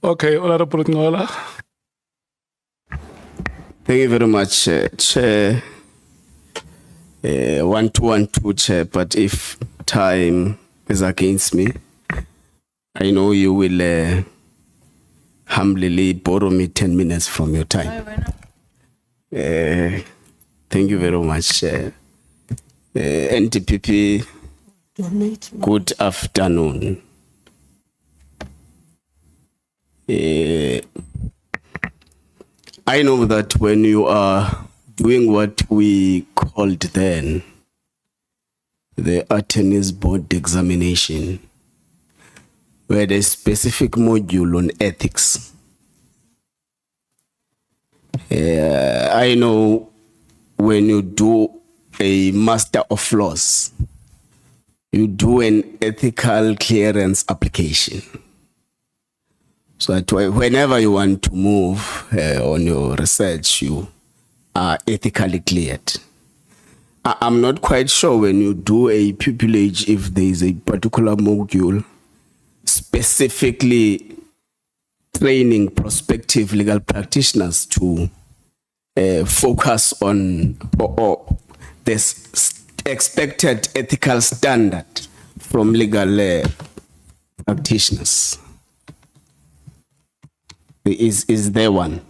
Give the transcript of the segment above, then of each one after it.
Okay, Honorable Nqola. Thank you very much, Chair. 1212, Chair, but if time is against me, I know you will humbly borrow me 10 minutes from your time. Thank you very much, NTPP. Good afternoon. I know that when you are doing what we called then the Attorneys Board examination, where the specific module on ethics, I know when you do a Master of Laws, you do an ethical clearance application. So that whenever you want to move on your research, you are ethically cleared. I'm not quite sure when you do a pupillage if there is a particular module specifically training prospective legal practitioners to focus on or this expected ethical standard from legal practitioners. Is there one?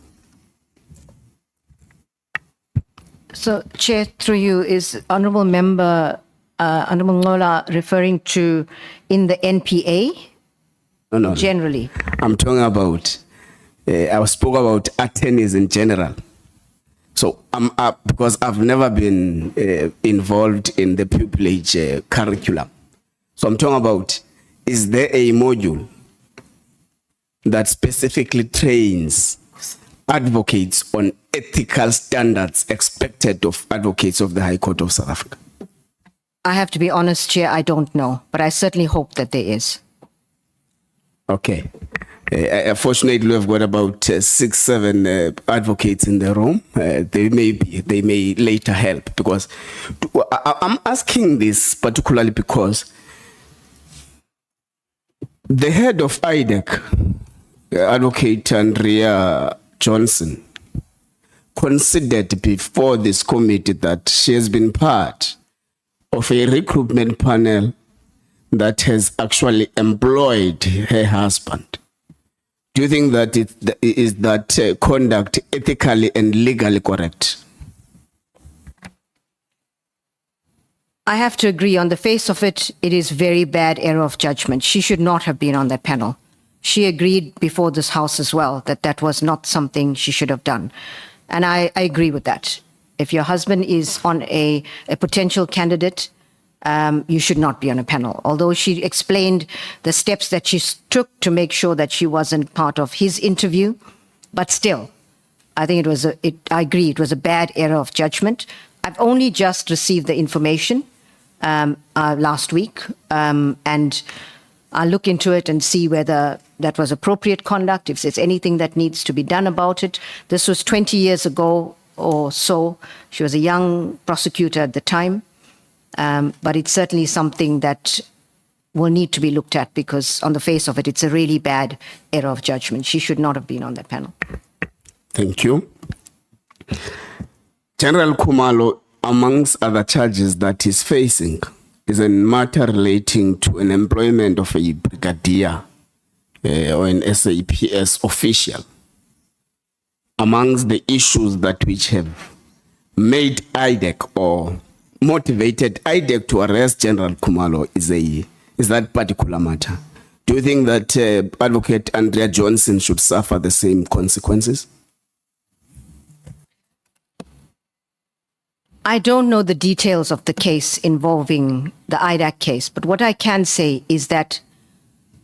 So, Chair, through you, is Honourable Member Honourable Nqola referring to in the NPA? No. Generally. I'm talking about, I spoke about attorneys in general. So I'm up because I've never been involved in the pupillage curriculum. So I'm talking about, is there a module that specifically trains advocates on ethical standards expected of advocates of the High Court of South Africa? I have to be honest, Chair, I don't know, but I certainly hope that there is. Okay. Fortunately, we've got about 6-7 advocates in the room. They may later help, because I'm asking this particularly because the head of IDEC, Advocate Andrea Johnson, considered before this committee that she has been part of a recruitment panel that has actually employed her husband. Do you think that is that conduct ethically and legally correct? I have to agree, on the face of it, it is very bad error of judgment. She should not have been on that panel. She agreed before this House as well that that was not something she should have done. And I agree with that. If your husband is on a potential candidate, you should not be on a panel. Although she explained the steps that she took to make sure that she wasn't part of his interview, but still, I think I agree, it was a bad error of judgment. I've only just received the information last week, and I'll look into it and see whether that was appropriate conduct, if there's anything that needs to be done about it. This was 20 years ago or so. She was a young prosecutor at the time. But it's certainly something that will need to be looked at, because on the face of it, it's a really bad error of judgment. She should not have been on that panel. Thank you. General Khumalo, amongst other charges that he's facing, is a matter relating to an employment of a brigadier or an SAPS official. Amongst the issues that which have made IDEC or motivated IDEC to arrest General Khumalo is that particular matter. Do you think that Advocate Andrea Johnson should suffer the same consequences? I don't know the details of the case involving the IDAC case, but what I can say is that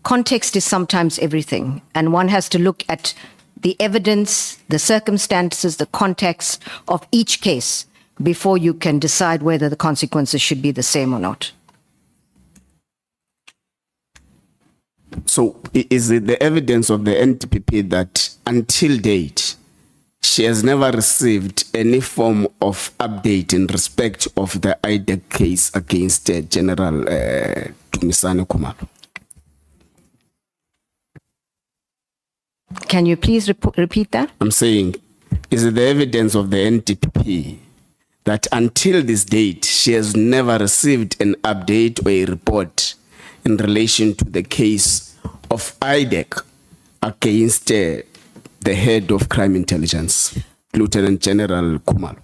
context is sometimes everything, and one has to look at the evidence, the circumstances, the context of each case before you can decide whether the consequences should be the same or not. So is it the evidence of the NTPP that until date, she has never received any form of update in respect of the IDEC case against General Dumisani Khumalo? Can you please repeat that? I'm saying, is it the evidence of the NDPP that until this date, she has never received an update or a report in relation to the case of IDEC against the head of crime intelligence, Lieutenant General Khumalo?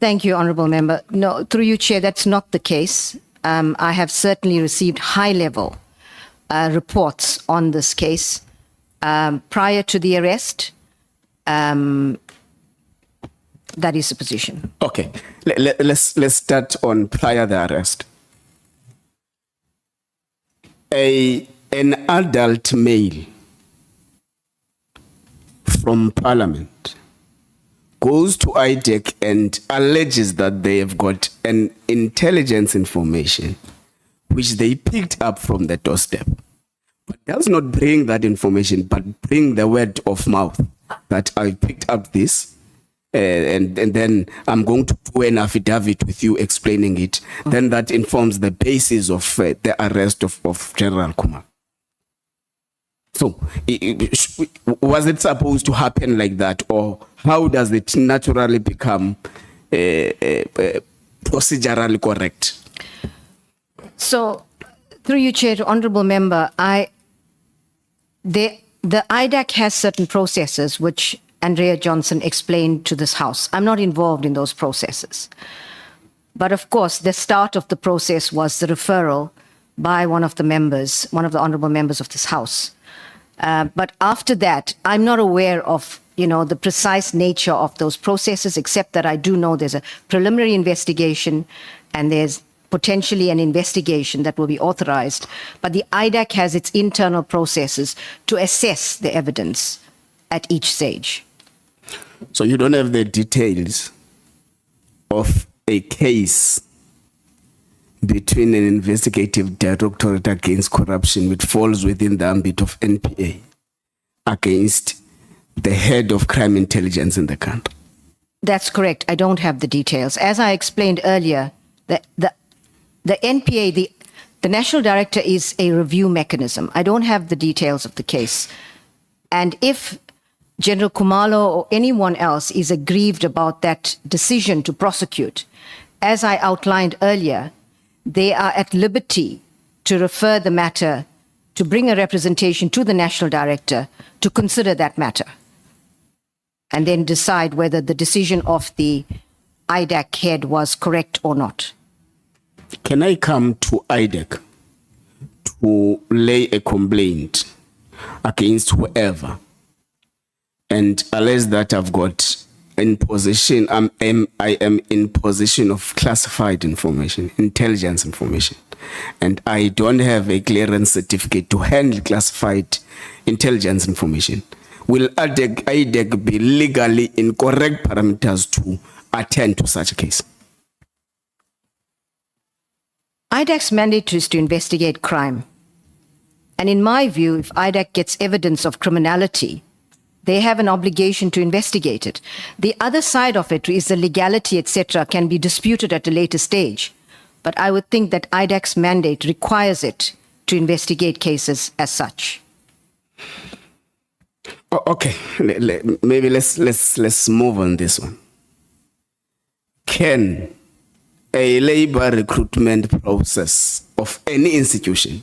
Thank you, Honourable Member. No, through you, Chair, that's not the case. I have certainly received high-level reports on this case prior to the arrest. That is the position. Okay, let's start on prior the arrest. An adult male from Parliament goes to IDEC and alleges that they have got an intelligence information which they picked up from the doorstep, but does not bring that information, but bring the word of mouth that I picked up this, and then I'm going to do an affidavit with you explaining it. Then that informs the basis of the arrest of General Khumalo. So, was it supposed to happen like that, or how does it naturally become procedurally correct? So, through you, Chair, to Honourable Member, the IDAC has certain processes which Andrea Johnson explained to this House. I'm not involved in those processes. But of course, the start of the process was the referral by one of the honourable members of this House. But after that, I'm not aware of, the precise nature of those processes, except that I do know there's a preliminary investigation and there's potentially an investigation that will be authorized. But the IDAC has its internal processes to assess the evidence at each stage. So you don't have the details of a case between an investigative directorate against corruption, which falls within the ambit of NPA, against the head of crime intelligence in the country? That's correct. I don't have the details. As I explained earlier, the NPA, the National Director, is a review mechanism. I don't have the details of the case. And if General Khumalo or anyone else is aggrieved about that decision to prosecute, as I outlined earlier, they are at liberty to refer the matter, to bring a representation to the National Director to consider that matter and then decide whether the decision of the IDAC head was correct or not. Can I come to IDEC to lay a complaint against whoever and allege that I've got in possession, I am in possession of classified information, intelligence information, and I don't have a clearance certificate to handle classified intelligence information? Will IDEC be legally in correct parameters to attend to such a case? IDAC's mandate is to investigate crime. And in my view, if IDAC gets evidence of criminality, they have an obligation to investigate it. The other side of it is the legality, etc., can be disputed at a later stage. But I would think that IDAC's mandate requires it to investigate cases as such. Okay, maybe let's move on this one. Can a labor recruitment process of any institution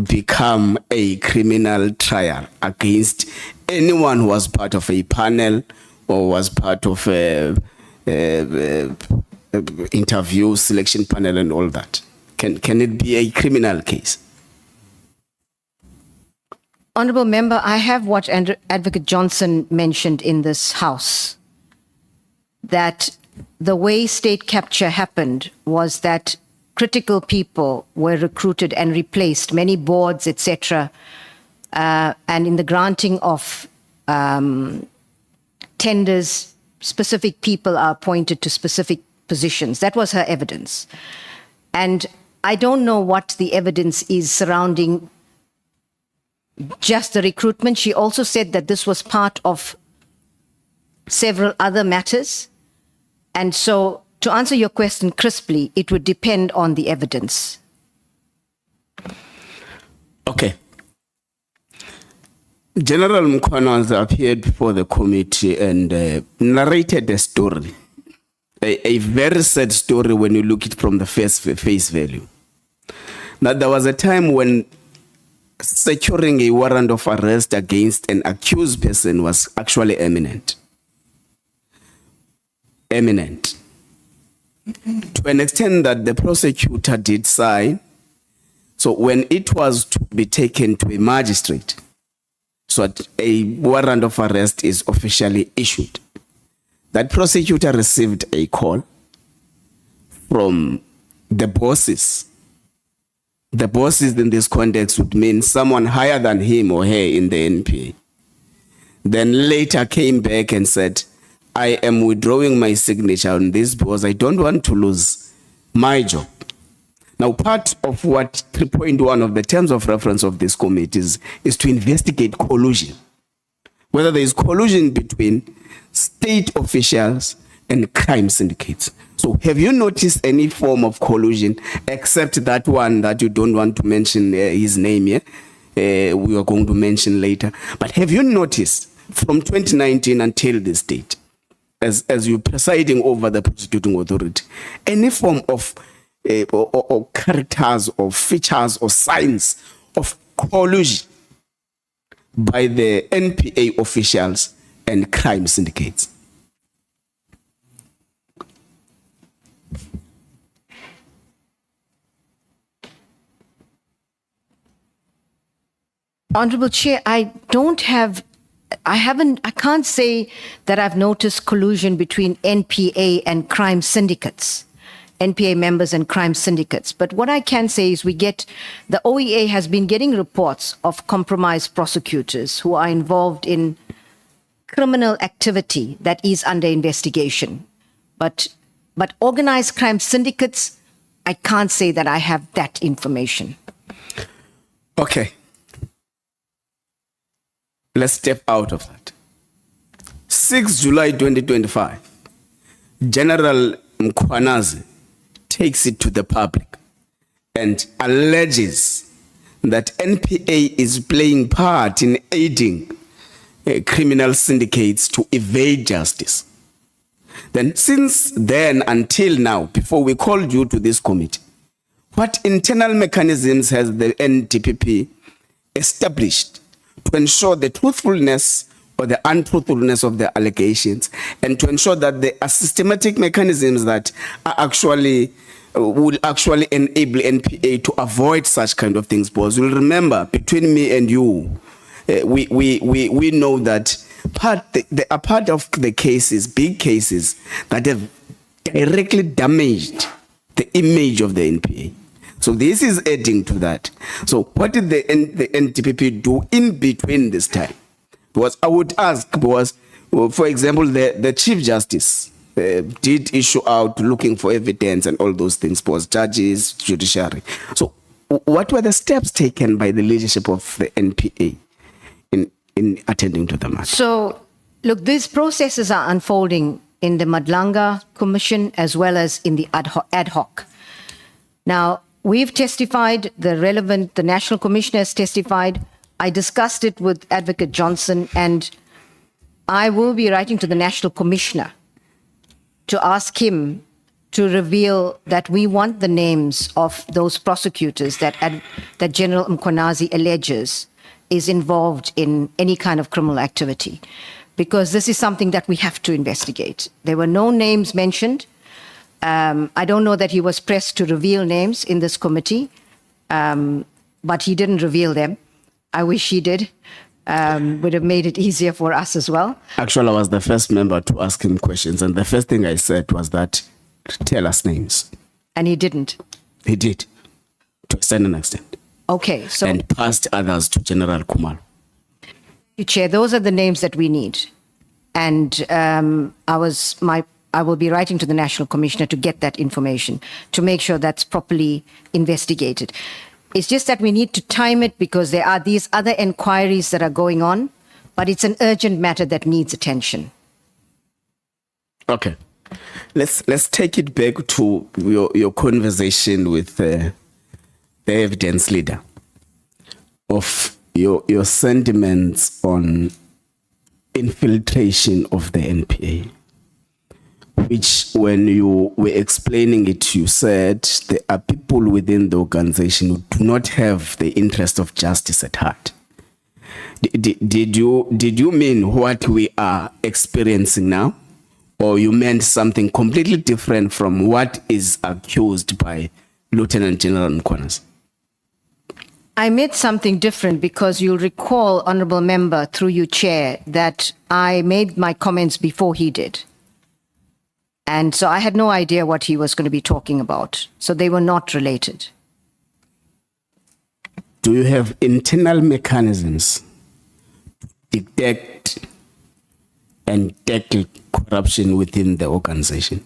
become a criminal trial against anyone who was part of a panel or was part of a interview selection panel and all that? Can it be a criminal case? Honourable Member, I have what Advocate Johnson mentioned in this House, that the way state capture happened was that critical people were recruited and replaced, many boards, etc. And in the granting of tenders, specific people are appointed to specific positions. That was her evidence. And I don't know what the evidence is surrounding just the recruitment. She also said that this was part of several other matters. And so, to answer your question crisply, it would depend on the evidence. General Nqola appeared before the committee and narrated a story, a very sad story when you look at it from the face value. That there was a time when securing a warrant of arrest against an accused person was actually imminent. Imminent. To an extent that the prosecutor did sign. So when it was to be taken to a magistrate, so that a warrant of arrest is officially issued, that prosecutor received a call from the bosses. The bosses in this context would mean someone higher than him or her in the NPA. Then later came back and said, I am withdrawing my signature on this because I don't want to lose my job. Now, part of what 3.1 of the terms of reference of this committee is to investigate collusion. Whether there is collusion between state officials and crime syndicates. So have you noticed any form of collusion except that one that you don't want to mention his name here? We are going to mention later. But have you noticed from 2019 until this date, as you're presiding over the prosecuting authority, any form of or characters or features or signs of collusion by the NPA officials and crime syndicates? Honorable Chair, I can't say that I've noticed collusion between NPA and crime syndicates, NPA members and crime syndicates. But what I can say is the OEA has been getting reports of compromised prosecutors who are involved in criminal activity that is under investigation. But organized crime syndicates, I can't say that I have that information. Okay. Let's step out of that. 6 July 2025, General Nqola takes it to the public and alleges that NPA is playing part in aiding criminal syndicates to evade justice. Then since then until now, before we called you to this committee, what internal mechanisms has the NDPP established to ensure the truthfulness or the untruthfulness of the allegations, and to ensure that there are systematic mechanisms that are actually will actually enable NPA to avoid such kind of things? Because you'll remember, between me and you, we know that there are part of the cases, big cases, that have directly damaged the image of the NPA. So this is adding to that. So what did the NDPP do in between this time? Because I would ask, because, for example, the Chief Justice did issue out looking for evidence and all those things, because judges, judiciary. So what were the steps taken by the leadership of the NPA in attending to the matter? So, look, these processes are unfolding in the Madlanga Commission as well as in the ad hoc. Now, we've testified, the National Commissioner has testified. I discussed it with Advocate Johnson, and I will be writing to the National Commissioner to ask him to reveal that we want the names of those prosecutors that General Nqola alleges is involved in any kind of criminal activity, because this is something that we have to investigate. There were no names mentioned. I don't know that he was pressed to reveal names in this committee, but he didn't reveal them. I wish he did. Would have made it easier for us as well. Actually, I was the first member to ask him questions, and the first thing I said was that, tell us names. And he didn't? He did, to a certain extent. Okay, so... And passed others to General Kumalo. Chair, those are the names that we need. And I will be writing to the National Commissioner to get that information, to make sure that's properly investigated. It's just that we need to time it, because there are these other inquiries that are going on, but it's an urgent matter that needs attention. Okay. Let's take it back to your conversation with the evidence leader of your sentiments on infiltration of the NPA, which when you were explaining it, you said there are people within the organization who do not have the interest of justice at heart. Did you mean what we are experiencing now? Or you meant something completely different from what is accused by Lieutenant General Nqola? I meant something different because you'll recall, Honorable Member, through you, Chair, that I made my comments before he did. And so I had no idea what he was going to be talking about. So they were not related. Do you have internal mechanisms to detect and tackle corruption within the organization?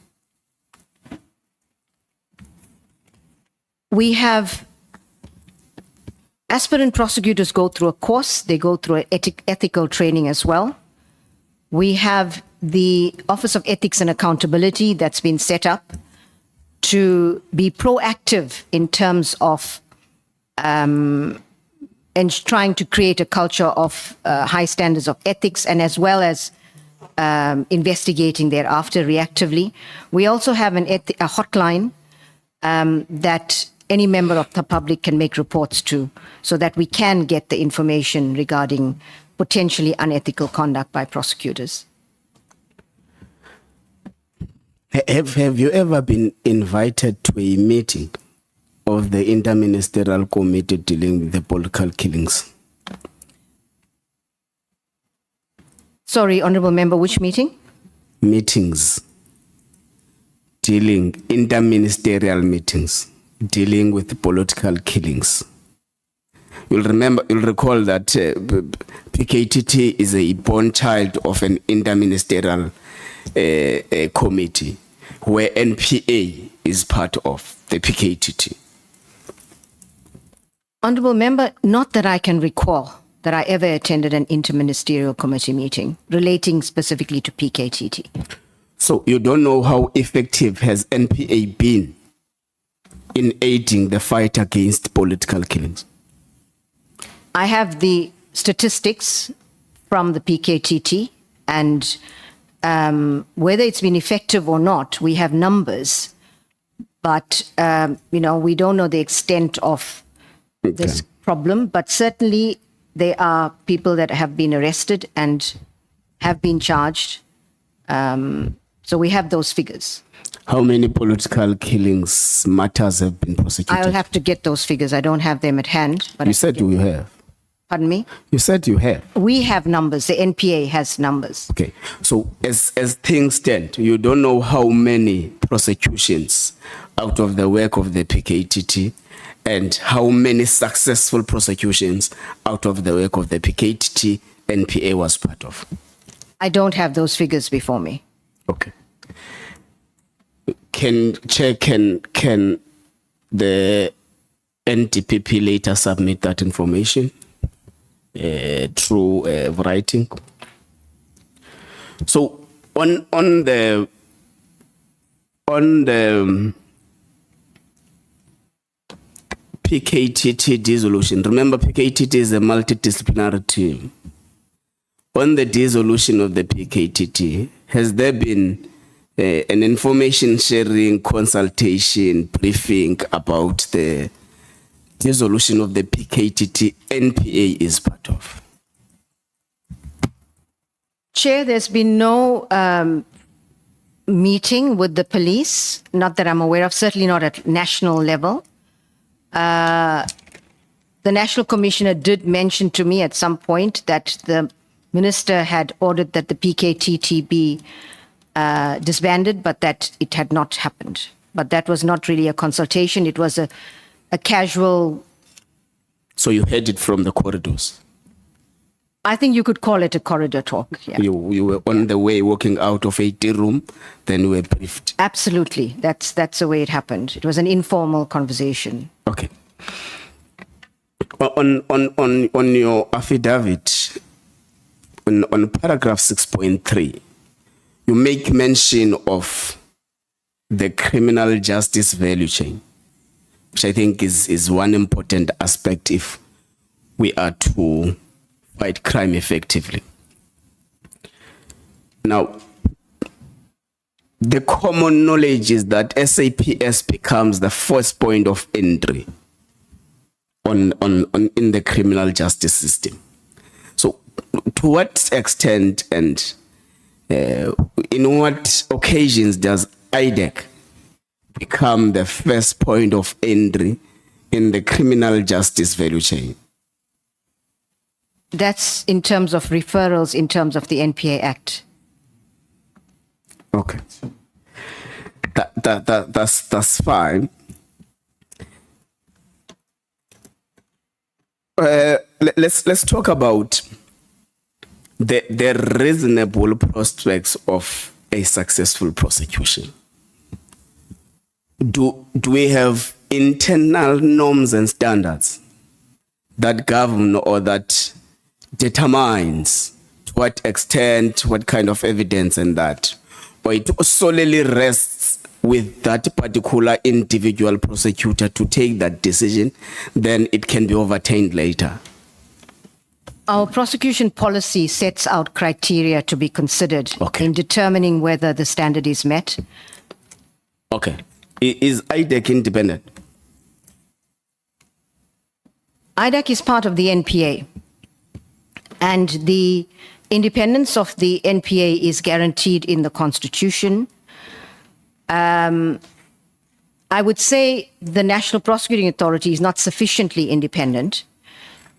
We have aspirant prosecutors go through a course. They go through an ethical training as well. We have the Office of Ethics and Accountability that's been set up to be proactive in terms of and trying to create a culture of high standards of ethics, and as well as investigating thereafter reactively. We also have a hotline that any member of the public can make reports to, so that we can get the information regarding potentially unethical conduct by prosecutors. Have you ever been invited to a meeting of the Interministerial Committee dealing with the political killings? Sorry, Honourable Member, which meeting? Meetings. Interministerial meetings dealing with political killings. You'll recall that PKTT is a born child of an interministerial committee where NPA is part of the PKTT. Honourable Member, not that I can recall that I ever attended an interministerial committee meeting relating specifically to PKTT. So you don't know how effective has NPA been in aiding the fight against political killings? I have the statistics from the PKTT, and whether it's been effective or not, we have numbers, but we don't know the extent of this problem, but certainly there are people that have been arrested and have been charged. So we have those figures. How many political killings matters have been prosecuted? I'll have to get those figures. I don't have them at hand. But You said you have. Pardon me? You said you have. We have numbers. The NPA has numbers. Okay. So as things stand, you don't know how many prosecutions out of the work of the PKTT and how many successful prosecutions out of the work of the PKTT NPA was part of. I don't have those figures before me. Okay. Can the NDPP later submit that information through writing? So on the PKTT dissolution, remember PKTT is a multidisciplinary team. On the dissolution of the PKTT, has there been an information sharing, consultation, briefing about the dissolution of the PKTT NPA is part of? Chair, there's been no meeting with the police, not that I'm aware of, certainly not at national level. The National Commissioner did mention to me at some point that the Minister had ordered that the PKTT be disbanded, but that it had not happened. But that was not really a consultation. It was a casual... So you heard it from the corridors? I think you could call it a corridor talk. Yeah. You were on the way walking out of a tea room, then you were briefed. Absolutely. That's the way it happened. It was an informal conversation. Okay. On your affidavit, on paragraph 6.3, you make mention of the criminal justice value chain, which I think is one important aspect if we are to fight crime effectively. Now, the common knowledge is that SAPS becomes the first point of entry in the criminal justice system. So, to what extent and in what occasions does IDEC become the first point of entry in the criminal justice value chain? That's in terms of referrals, in terms of the NPA Act. Okay, that's fine. Let's talk about the reasonable prospects of a successful prosecution. Do we have internal norms and standards that govern or that determines to what extent, what kind of evidence and that? Or it solely rests with that particular individual prosecutor to take that decision, then it can be overturned later? Our prosecution policy sets out criteria to be considered in determining whether the standard is met. Okay. Is IDEC independent? IDEC is part of the NPA, and the independence of the NPA is guaranteed in the Constitution. I would say the National Prosecuting Authority is not sufficiently independent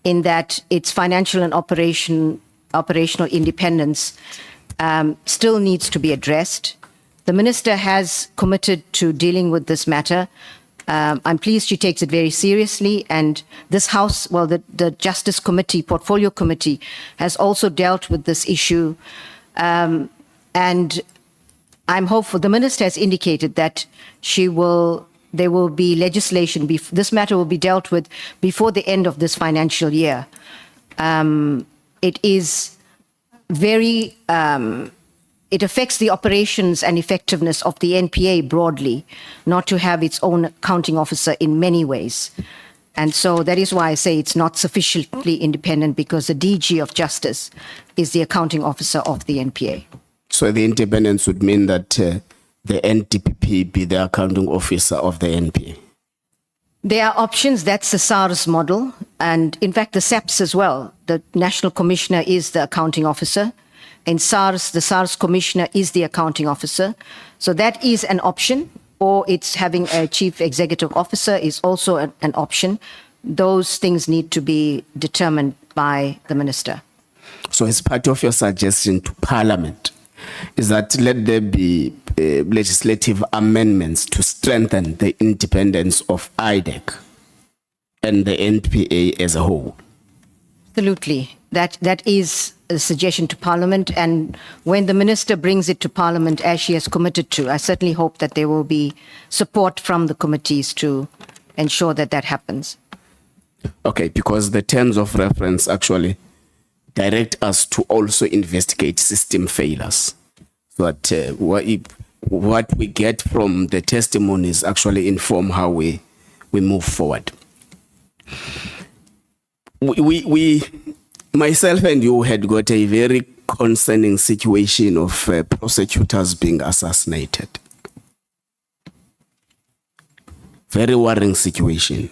in that its financial and operational independence still needs to be addressed. The Minister has committed to dealing with this matter. I'm pleased she takes it very seriously, and this House, well, the Justice Committee, Portfolio Committee, has also dealt with this issue. And I'm hopeful. The Minister has indicated that there will be legislation, this matter will be dealt with before the end of this financial year. It is very, it affects the operations and effectiveness of the NPA broadly, not to have its own accounting officer in many ways. And so that is why I say it's not sufficiently independent, because the DG of Justice is the accounting officer of the NPA. So the independence would mean that the NDPP be the accounting officer of the NPA? There are options. That's the SARS model. And in fact, the SAPS as well. The National Commissioner is the accounting officer. In SARS, the SARS Commissioner is the accounting officer. So that is an option. Or it's having a chief executive officer is also an option. Those things need to be determined by the Minister. So as part of your suggestion to Parliament, is that let there be legislative amendments to strengthen the independence of IDEC and the NPA as a whole? Absolutely. That is a suggestion to Parliament, and when the Minister brings it to Parliament, as she has committed to, I certainly hope that there will be support from the committees to ensure that that happens. Okay, because the terms of reference actually direct us to also investigate system failures. So that what we get from the testimonies actually inform how we move forward. We myself and you had got a very concerning situation of prosecutors being assassinated. Very worrying situation.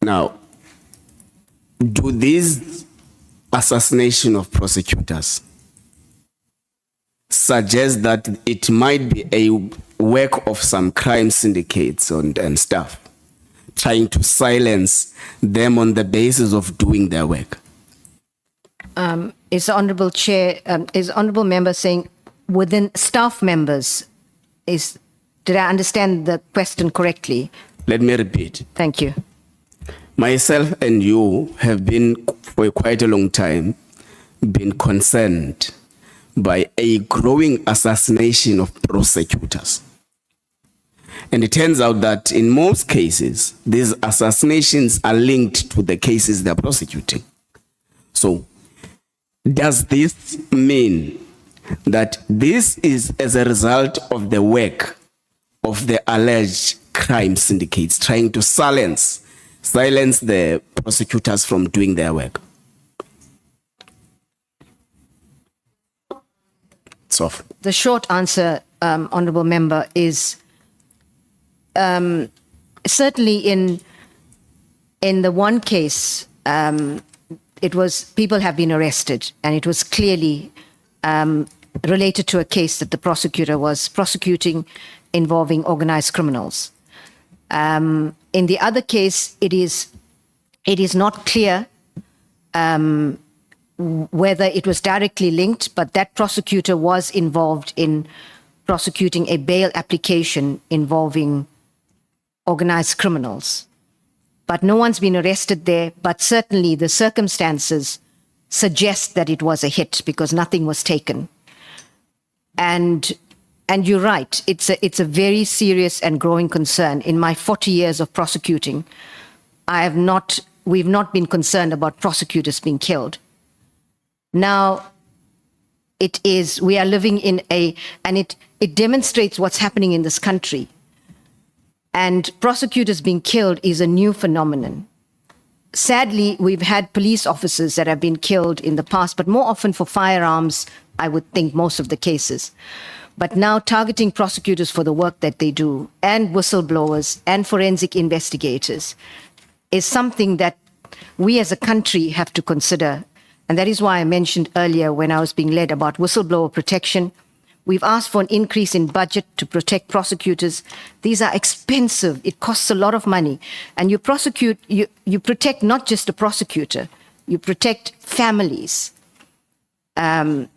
Now, do these assassination of prosecutors suggest that it might be a work of some crime syndicates and stuff, trying to silence them on the basis of doing their work? Is the Honourable Chair, is the Honourable Member saying within staff members? Did I understand the question correctly? Let me repeat. Thank you. Myself and you have been, for quite a long time, been concerned by a growing assassination of prosecutors. And it turns out that in most cases, these assassinations are linked to the cases they're prosecuting. So, does this mean that this is as a result of the work of the alleged crime syndicates trying to silence silence the prosecutors from doing their work. It's off. The short answer, Honourable Member, is certainly in the one case, it was people have been arrested, and it was clearly related to a case that the prosecutor was prosecuting involving organized criminals. In the other case, it is not clear whether it was directly linked, but that prosecutor was involved in prosecuting a bail application involving organized criminals. But no one's been arrested there, but certainly the circumstances suggest that it was a hit because nothing was taken. And you're right, it's a very serious and growing concern. In my 40 years of prosecuting, we've not been concerned about prosecutors being killed. Now, we are living in and it demonstrates what's happening in this country. And prosecutors being killed is a new phenomenon. Sadly, we've had police officers that have been killed in the past, but more often for firearms, I would think most of the cases. But now targeting prosecutors for the work that they do, and whistleblowers and forensic investigators, is something that we as a country have to consider. And that is why I mentioned earlier when I was being led about whistleblower protection. We've asked for an increase in budget to protect prosecutors. These are expensive. It costs a lot of money. And you protect not just a prosecutor, you protect families. And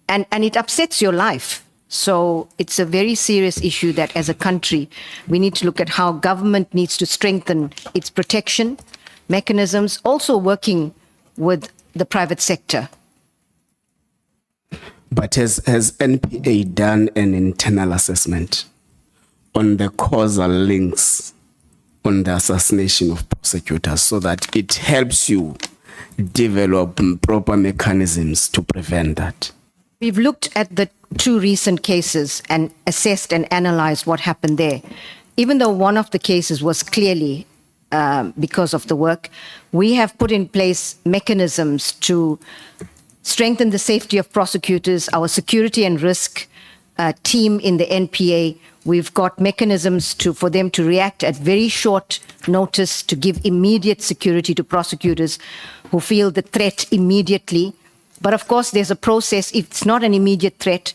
it upsets your life. So it's a very serious issue that as a country, we need to look at how government needs to strengthen its protection mechanisms, also working with the private sector. But has NPA done an internal assessment on the causal links on the assassination of prosecutors so that it helps you develop proper mechanisms to prevent that? We've looked at the two recent cases and assessed and analyzed what happened there. Even though one of the cases was clearly because of the work, we have put in place mechanisms to strengthen the safety of prosecutors, our security and risk team in the NPA. We've got mechanisms for them to react at very short notice to give immediate security to prosecutors who feel the threat immediately. But of course, there's a process, if it's not an immediate threat,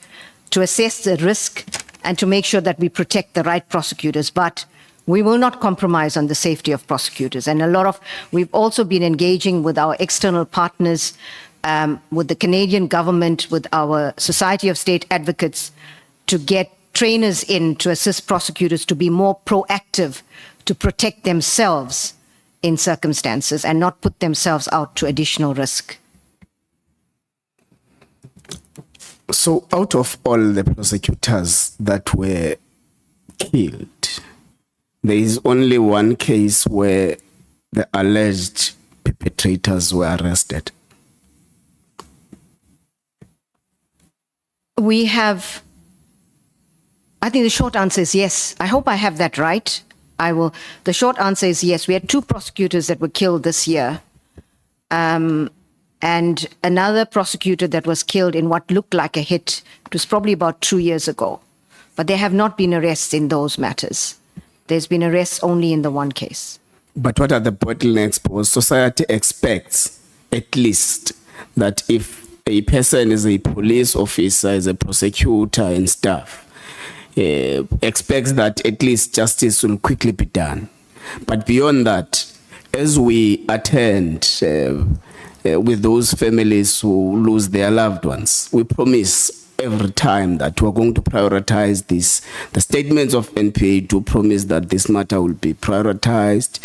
to assess the risk and to make sure that we protect the right prosecutors. But we will not compromise on the safety of prosecutors. And we've also been engaging with our external partners, with the Canadian government, with our Society of State Advocates, to get trainers in to assist prosecutors to be more proactive, to protect themselves in circumstances and not put themselves out to additional risk. So out of all the prosecutors that were killed, there is only one case where the alleged perpetrators were arrested. I think the short answer is yes. I hope I have that right. The short answer is yes. We had 2 prosecutors that were killed this year. And another prosecutor that was killed in what looked like a hit. It was probably about 2 years ago. But there have not been arrests in those matters. There's been arrests only in the one case. But what are the bottlenecks? Because society expects, at least, that if a person is a police officer, is a prosecutor and stuff, expects that at least justice will quickly be done. But beyond that, as we attend with those families who lose their loved ones, we promise every time that we're going to prioritize this. The statements of NPA do promise that this matter will be prioritized,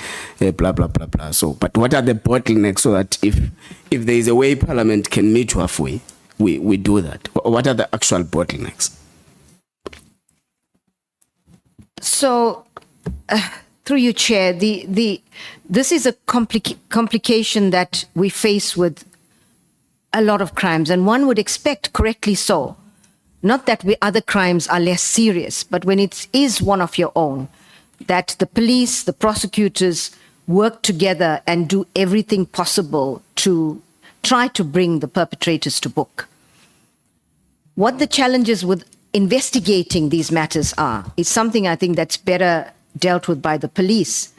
blah, blah, blah, blah. So, but what are the bottlenecks so that if there is a way Parliament can meet halfway, we do that? What are the actual bottlenecks? So, through you, Chair, this is a complication that we face with a lot of crimes, and one would expect, correctly so, not that other crimes are less serious, but when it is one of your own, that the police, the prosecutors work together and do everything possible to try to bring the perpetrators to book. What the challenges with investigating these matters are is something I think that's better dealt with by the police.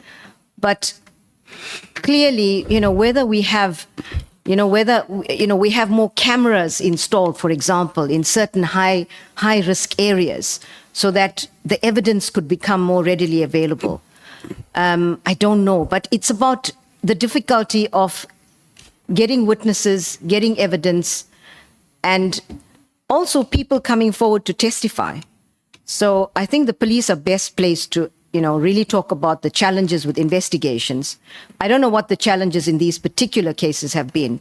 But clearly, whether we have, we have more cameras installed, for example, in certain high risk areas, so that the evidence could become more readily available. I don't know, but it's about the difficulty of getting witnesses, getting evidence, and also people coming forward to testify. So I think the police are best placed to, really talk about the challenges with investigations. I don't know what the challenges in these particular cases have been,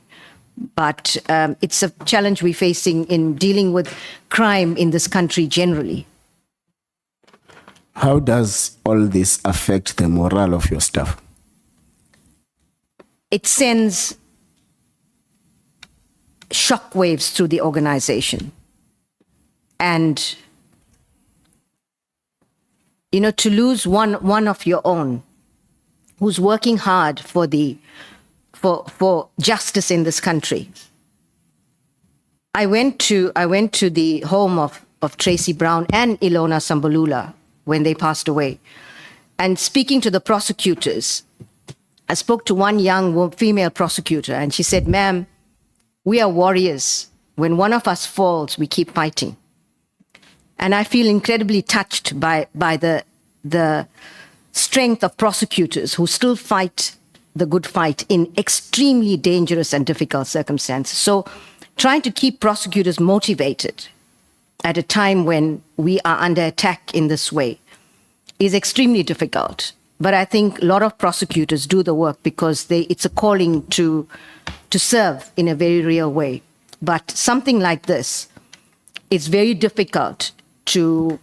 but it's a challenge we're facing in dealing with crime in this country generally. How does all this affect the morale of your staff? It sends shockwaves through the organization. And, to lose one of your own who's working hard for justice in this country. I went to the home of Tracy Brown and Ilona Sambalula when they passed away. And speaking to the prosecutors, I spoke to one young female prosecutor, and she said, "Ma'am, we are warriors. When one of us falls, we keep fighting." And I feel incredibly touched by the strength of prosecutors who still fight the good fight in extremely dangerous and difficult circumstances. So trying to keep prosecutors motivated at a time when we are under attack in this way is extremely difficult. But I think a lot of prosecutors do the work because it's a calling to serve in a very real way. But something like this, it's very difficult to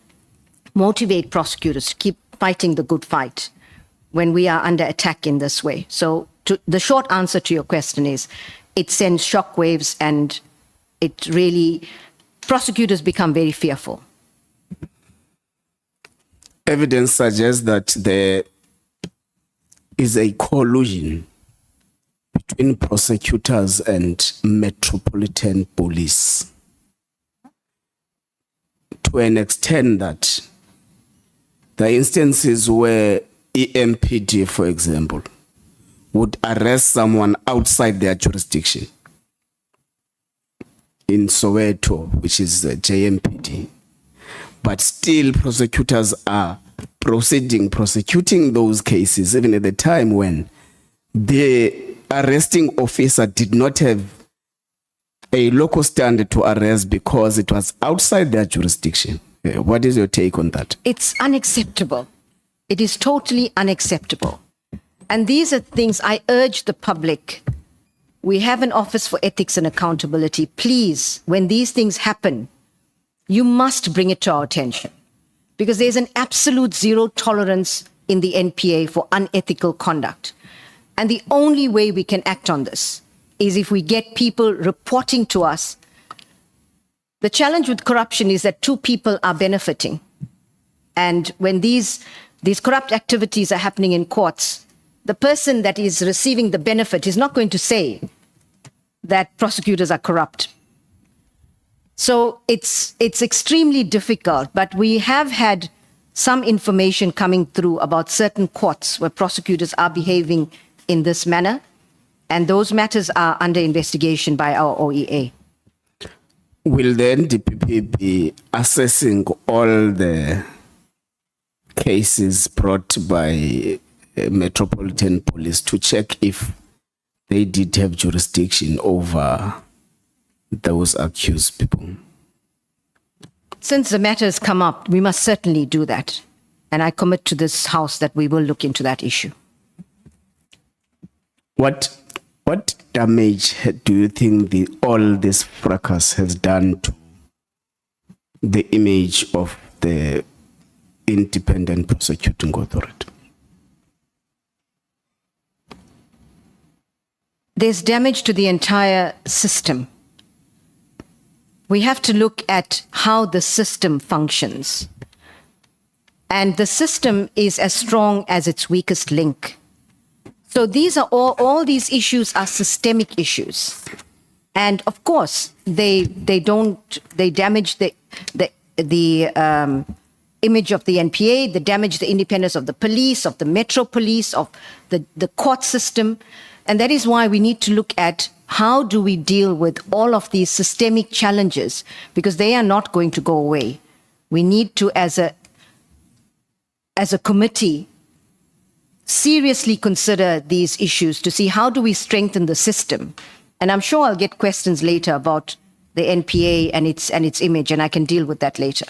motivate prosecutors to keep fighting the good fight when we are under attack in this way. So the short answer to your question is it sends shockwaves, and prosecutors become very fearful. Evidence suggests that there is a collusion between prosecutors and Metropolitan Police, to an extent that there are instances where EMPD, for example, would arrest someone outside their jurisdiction. In Soweto, which is JMPD. But still prosecutors are prosecuting those cases, even at the time when the arresting officer did not have a local standard to arrest because it was outside their jurisdiction. What is your take on that? It's unacceptable. It is totally unacceptable. And these are things I urge the public. We have an Office for Ethics and Accountability. Please, when these things happen, you must bring it to our attention, because there's an absolute zero tolerance in the NPA for unethical conduct. And the only way we can act on this is if we get people reporting to us. The challenge with corruption is that two people are benefiting. And when these corrupt activities are happening in courts, the person that is receiving the benefit is not going to say that prosecutors are corrupt. So it's extremely difficult, but we have had some information coming through about certain courts where prosecutors are behaving in this manner, and those matters are under investigation by our OEA. Will the NDPP be assessing all the cases brought by Metropolitan Police to check if they did have jurisdiction over those accused people? Since the matter has come up, we must certainly do that. And I commit to this House that we will look into that issue. What damage do you think all this fracas has done to the image of the Independent Prosecuting Authority? There's damage to the entire system. We have to look at how the system functions. And the system is as strong as its weakest link. So these are all these issues are systemic issues. And of course, they damage the image of the NPA, they damage the independence of the police, of the Metro Police, of the court system. And that is why we need to look at how do we deal with all of these systemic challenges, because they are not going to go away. We need to, as a committee, seriously consider these issues to see how do we strengthen the system. And I'm sure I'll get questions later about the NPA and its image, and I can deal with that later.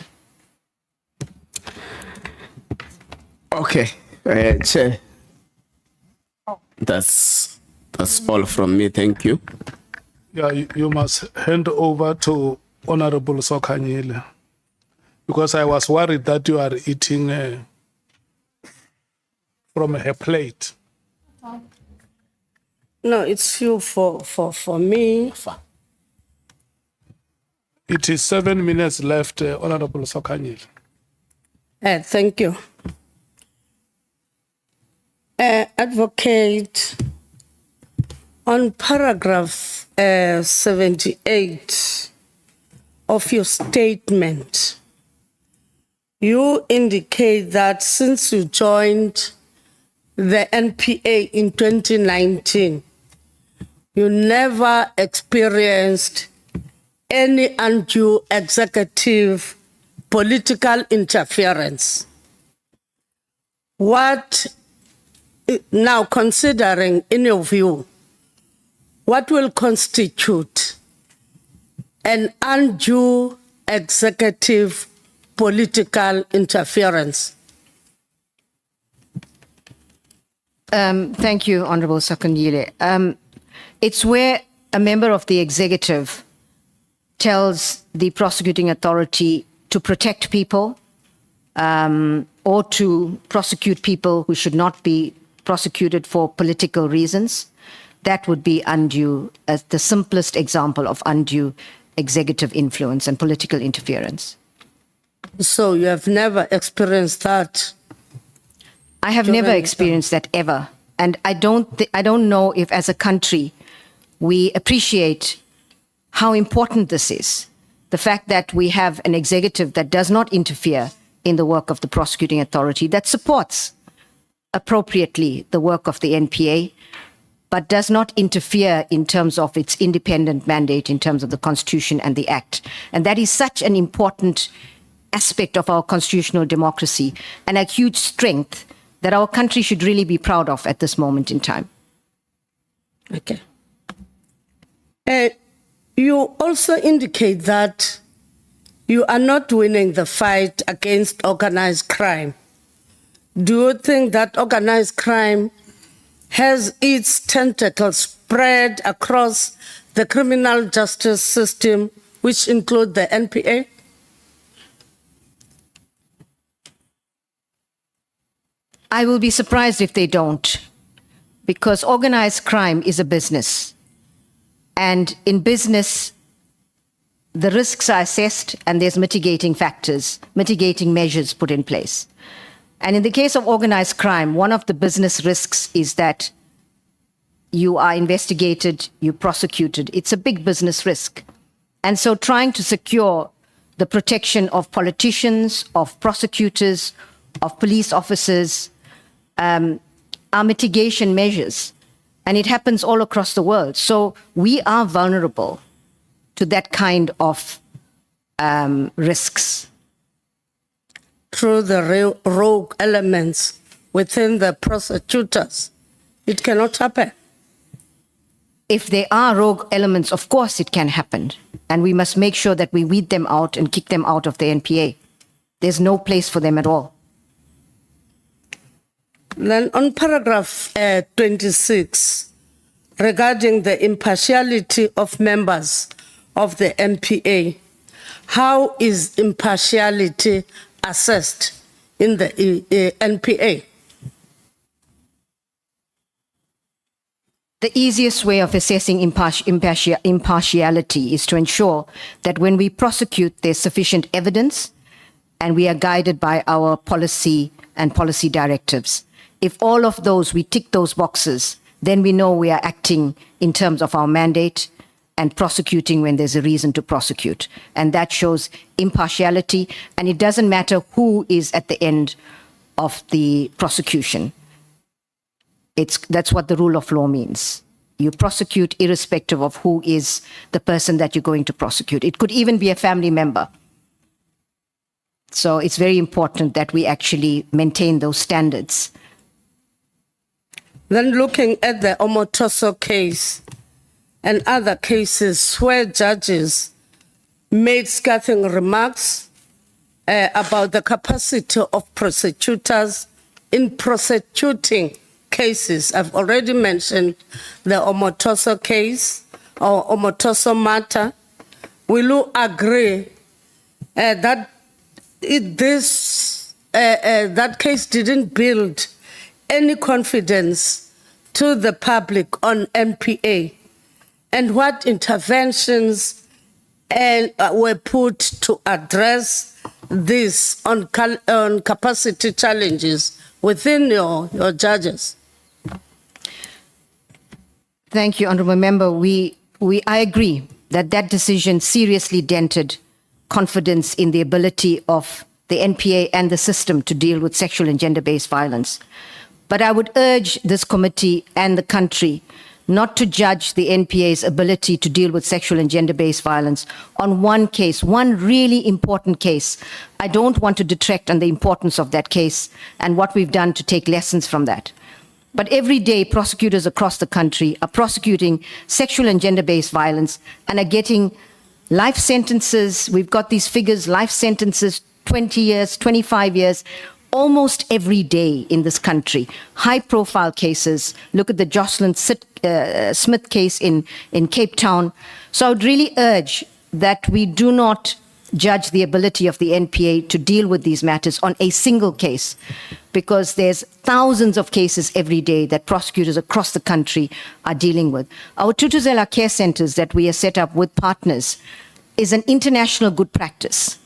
Okay, Chair. That's all from me. Thank you. Yeah, you must hand over to Honorable Sokanyile, because I was worried that you are eating from her plate. No, it's you for me. It is 7 minutes left, Honorable Sokanyile. Thank you. Advocate, on paragraph 78 of your statement, you indicate that since you joined the NPA in 2019, you never experienced any undue executive political interference. What, now considering, in your view, what will constitute an undue executive political interference? Thank you, Honorable Sakandile. It's where a member of the executive tells the prosecuting authority to protect people or to prosecute people who should not be prosecuted for political reasons. That would be undue, as the simplest example of undue executive influence and political interference. So you have never experienced that? I have never experienced that ever. And I don't know if as a country we appreciate how important this is. The fact that we have an executive that does not interfere in the work of the prosecuting authority, that supports appropriately the work of the NPA, but does not interfere in terms of its independent mandate, in terms of the Constitution and the Act. And that is such an important aspect of our constitutional democracy and a huge strength that our country should really be proud of at this moment in time. Okay. You also indicate that you are not winning the fight against organized crime. Do you think that organized crime has its tentacles spread across the criminal justice system, which include the NPA? I will be surprised if they don't, because organized crime is a business. And in business, the risks are assessed and there's mitigating factors, mitigating measures put in place. And in the case of organized crime, one of the business risks is that you are investigated, you're prosecuted. It's a big business risk. And so trying to secure the protection of politicians, of prosecutors, of police officers, are mitigation measures. And it happens all across the world. So we are vulnerable to that kind of risks. Through the rogue elements within the prosecutors, it cannot happen. If there are rogue elements, of course it can happen. And we must make sure that we weed them out and kick them out of the NPA. There's no place for them at all. Then on paragraph 26, regarding the impartiality of members of the NPA, how is impartiality assessed in the NPA? The easiest way of assessing impartiality is to ensure that when we prosecute, there's sufficient evidence and we are guided by our policy and policy directives. If all of those, we tick those boxes, then we know we are acting in terms of our mandate and prosecuting when there's a reason to prosecute. And that shows impartiality, and it doesn't matter who is at the end of the prosecution. That's what the rule of law means. You prosecute irrespective of who is the person that you're going to prosecute. It could even be a family member. So it's very important that we actually maintain those standards. Then looking at the Omotoso case and other cases where judges made scathing remarks about the capacity of prosecutors in prosecuting cases. I've already mentioned the Omotoso case or Omotoso matter. Will you agree that that case didn't build any confidence to the public on NPA? And what interventions were put to address this on capacity challenges within your judges? Thank you, Honourable Member. I agree that decision seriously dented confidence in the ability of the NPA and the system to deal with sexual and gender-based violence. But I would urge this committee and the country not to judge the NPA's ability to deal with sexual and gender-based violence on one case, one really important case. I don't want to detract on the importance of that case and what we've done to take lessons from that. But every day, prosecutors across the country are prosecuting sexual and gender-based violence and are getting life sentences. We've got these figures, life sentences, 20 years, 25 years, almost every day in this country. High-profile cases. Look at the Jocelyn Smith case in Cape Town. So I would really urge that we do not judge the ability of the NPA to deal with these matters on a single case, because there's thousands of cases every day that prosecutors across the country are dealing with. Our Tutuzela care centers that we have set up with partners is an international good practice,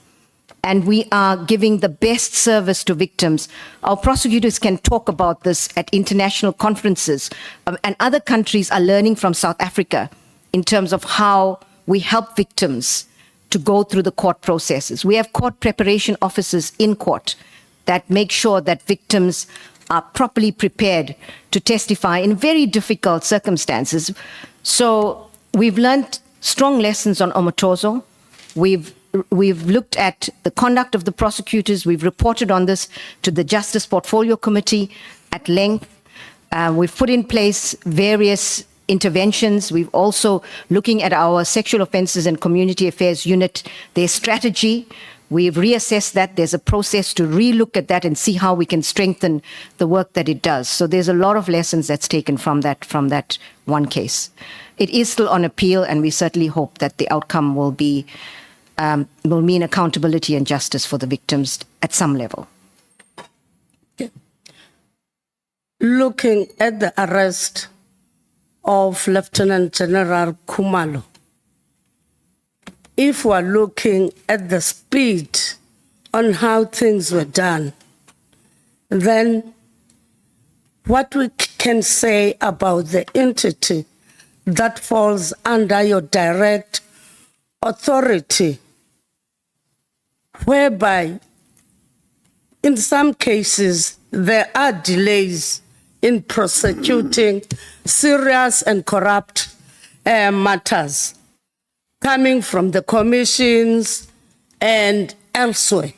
and we are giving the best service to victims. Our prosecutors can talk about this at international conferences, and other countries are learning from South Africa in terms of how we help victims to go through the court processes. We have court preparation officers in court that make sure that victims are properly prepared to testify in very difficult circumstances. So we've learned strong lessons on Omotoso. We've looked at the conduct of the prosecutors. We've reported on this to the Justice Portfolio Committee at length. We've put in place various interventions. We've also looking at our Sexual Offences and Community Affairs Unit, their strategy. We've reassessed that. There's a process to relook at that and see how we can strengthen the work that it does. So there's a lot of lessons that's taken from that one case. It is still on appeal, and we certainly hope that the outcome will mean accountability and justice for the victims at some level. Looking at the arrest of Lieutenant General Khumalo, if we're looking at the speed on how things were done, then what we can say about the entity that falls under your direct authority, whereby in some cases there are delays in prosecuting serious and corrupt matters coming from the commissions and elsewhere.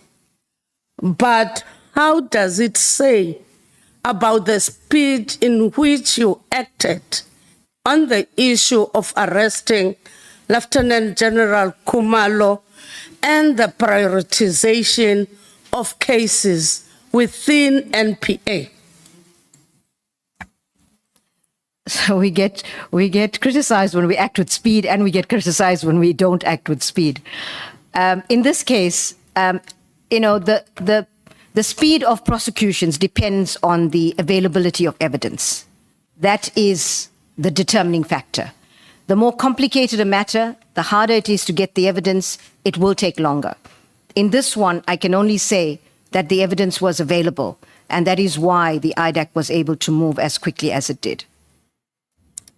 But how does it say about the speed in which you acted on the issue of arresting Lieutenant General Khumalo and the prioritization of cases within NPA? So we get criticized when we act with speed, and we get criticized when we don't act with speed. In this case, the speed of prosecutions depends on the availability of evidence. That is the determining factor. The more complicated a matter, the harder it is to get the evidence, it will take longer. In this one, I can only say that the evidence was available, and that is why the IDAC was able to move as quickly as it did.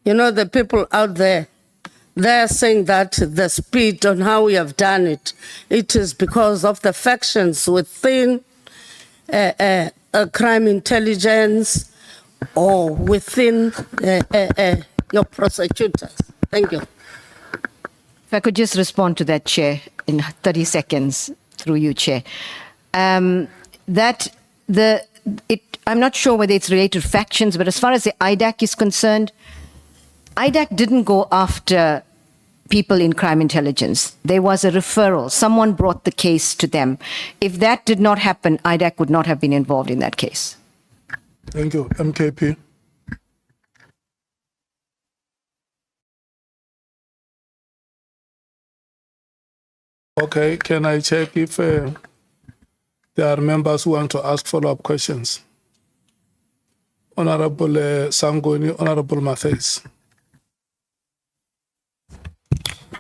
You know, the people out there, they're saying that the speed on how we have done it, it is because of the factions within crime intelligence or within your prosecutors. Thank you. If I could just respond to that, Chair, in 30 seconds, through you, Chair. I'm not sure whether it's related to factions, but as far as the IDAC is concerned, IDAC didn't go after people in crime intelligence. There was a referral. Someone brought the case to them. If that did not happen, IDAC would not have been involved in that case. Thank you. MKP. Okay, can I check if there are members who want to ask follow-up questions? Honorable Sangoni, Honorable Mathes.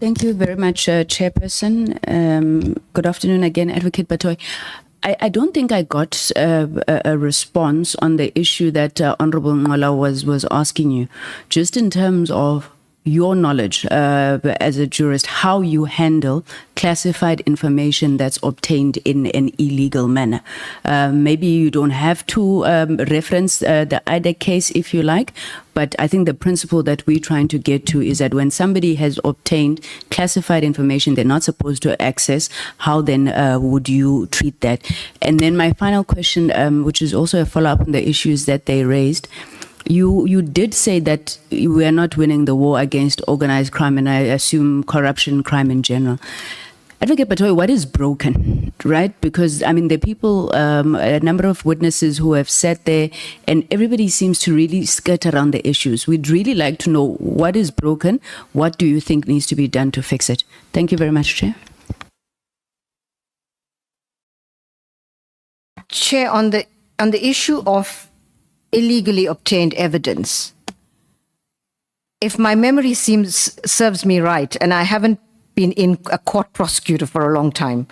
Thank you very much, Chairperson. Good afternoon again, Advocate Batohi. I don't think I got a response on the issue that Honorable Nqola was asking you, just in terms of your knowledge as a jurist, how you handle classified information that's obtained in an illegal manner. Maybe you don't have to reference the IDAC case if you like, but I think the principle that we're trying to get to is that when somebody has obtained classified information they're not supposed to access, how then would you treat that? And then my final question, which is also a follow-up on the issues that they raised, you did say that we are not winning the war against organized crime, and I assume corruption, crime in general. Advocate Batohi, what is broken, right? Because, I mean, the people, a number of witnesses who have sat there, and everybody seems to really skirt around the issues. We'd really like to know what is broken. What do you think needs to be done to fix it? Thank you very much, Chair. Chair, on the issue of illegally obtained evidence, if my memory serves me right, and I haven't been in a court prosecutor for a long time,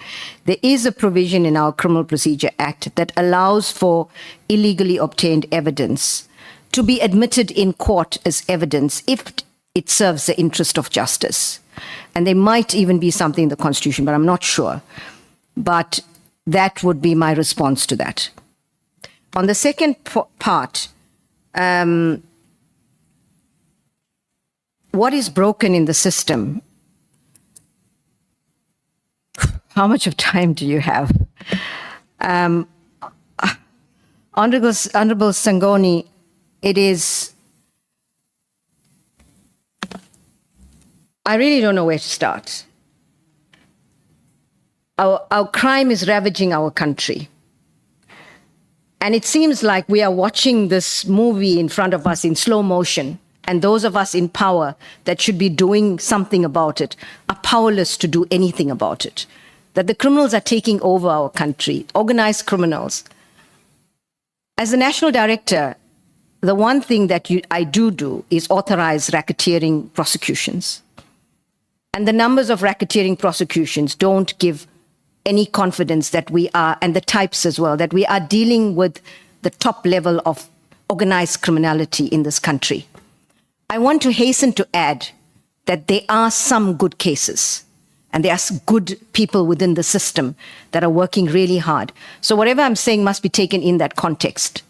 there is a provision in our Criminal Procedure Act that allows for illegally obtained evidence to be admitted in court as evidence if it serves the interest of justice. And there might even be something in the Constitution, but I'm not sure. But that would be my response to that. On the second part, what is broken in the system? How much of time do you have? Honorable Sangoni, it is, I really don't know where to start. Our crime is ravaging our country. And it seems like we are watching this movie in front of us in slow motion, and those of us in power that should be doing something about it are powerless to do anything about it. That the criminals are taking over our country, organized criminals. As a national director, the one thing that I do is authorize racketeering prosecutions. And the numbers of racketeering prosecutions don't give any confidence that we are, and the types as well, that we are dealing with the top level of organized criminality in this country. I want to hasten to add that there are some good cases, and there are good people within the system that are working really hard. So whatever I'm saying must be taken in that context.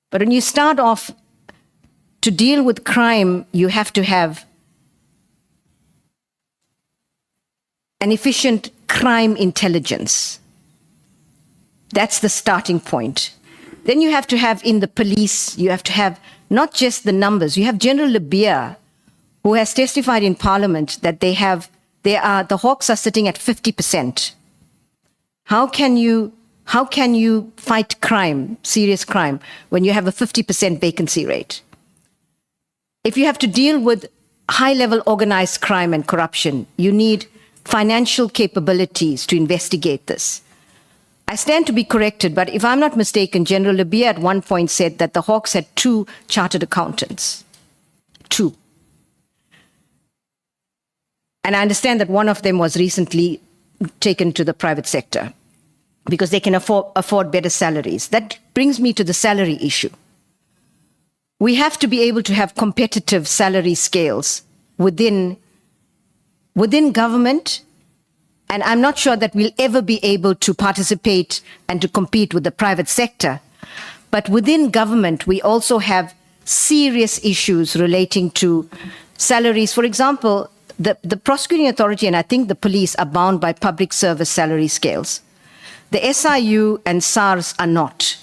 But when you start off to deal with crime, you have to have an efficient crime intelligence. That's the starting point. Then you have to have in the police, you have to have not just the numbers. You have General Lebeya, who has testified in Parliament that the Hawks are sitting at 50%. How can you fight crime, serious crime, when you have a 50% vacancy rate? If you have to deal with high-level organized crime and corruption, you need financial capabilities to investigate this. I stand to be corrected, but if I'm not mistaken, General Lebeya at one point said that the Hawks had 2 chartered accountants. 2. And I understand that one of them was recently taken to the private sector. because they can afford better salaries. That brings me to the salary issue. We have to be able to have competitive salary scales within government, and I'm not sure that we'll ever be able to participate and to compete with the private sector. But within government, we also have serious issues relating to salaries. For example, the prosecuting authority and I think the police are bound by public service salary scales. The SIU and SARS are not.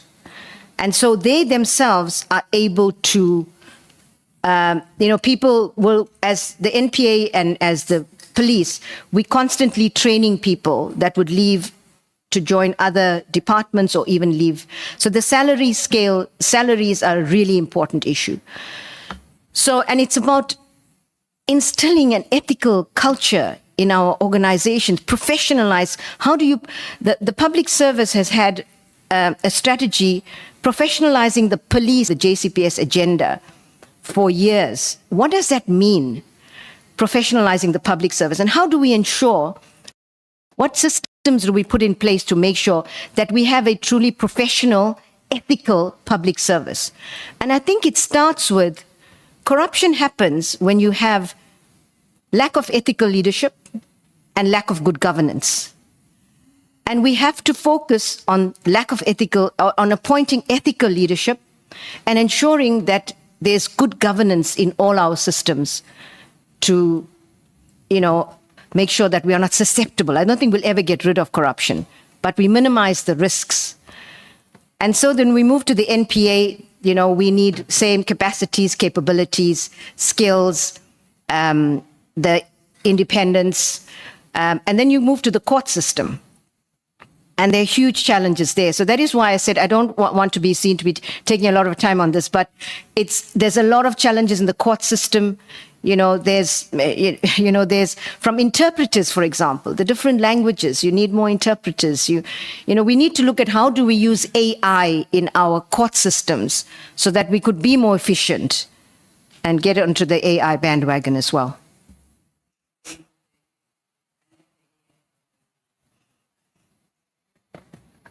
And so they themselves are able to, people will, as the NPA and as the police, we constantly training people that would leave to join other departments or even leave. So the salaries are a really important issue. So, and it's about instilling an ethical culture in our organizations, professionalize. How do you, the public service has had a strategy professionalizing the police, the JCPS agenda for years. What does that mean, professionalizing the public service? And how do we ensure, what systems do we put in place to make sure that we have a truly professional, ethical public service? And I think it starts with, corruption happens when you have lack of ethical leadership and lack of good governance. And we have to focus on on appointing ethical leadership and ensuring that there's good governance in all our systems to, make sure that we are not susceptible. I don't think we'll ever get rid of corruption, but we minimize the risks. And so then we move to the NPA, we need same capacities, capabilities, skills, the independence, and then you move to the court system. And there are huge challenges there. So that is why I said I don't want to be seen to be taking a lot of time on this, but there's a lot of challenges in the court system. There's from interpreters, for example, the different languages, you need more interpreters. We need to look at how do we use AI in our court systems so that we could be more efficient and get onto the AI bandwagon as well.